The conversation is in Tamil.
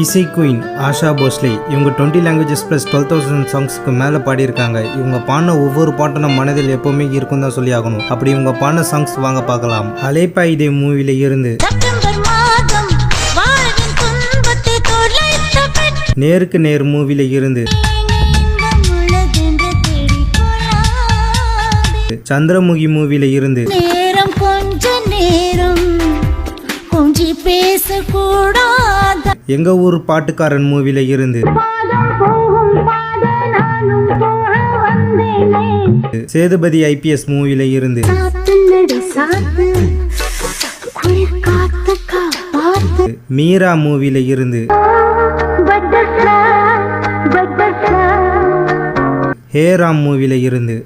இசை குயின் ஆஷா போஸ்லே இவங்க 20 லாங்குவேஜஸ் ப்ளஸ் 12,000 சாங்ஸ்க்கு மேலே பாடியிருக்காங்க. இவங்க பாடின ஒவ்வொரு பாட்டும் நம்ம மனதில் எப்போவுமே இருக்கும் தான் சொல்லி ஆகணும். அப்படி இவங்க பாடின சாங்ஸ் வாங்க பார்க்கலாம். அலைப்பா இதே மூவில இருந்து, நேருக்கு நேர் மூவில இருந்து, சந்திரமுகி மூவில இருந்து, எங்க ஊர் பாட்டுக்காரன் மூவில இருந்து, சேதுபதி ஐபிஎஸ் மூவில இருந்து, மீரா மூவில இருந்து, ஹேராம் மூவில இருந்து,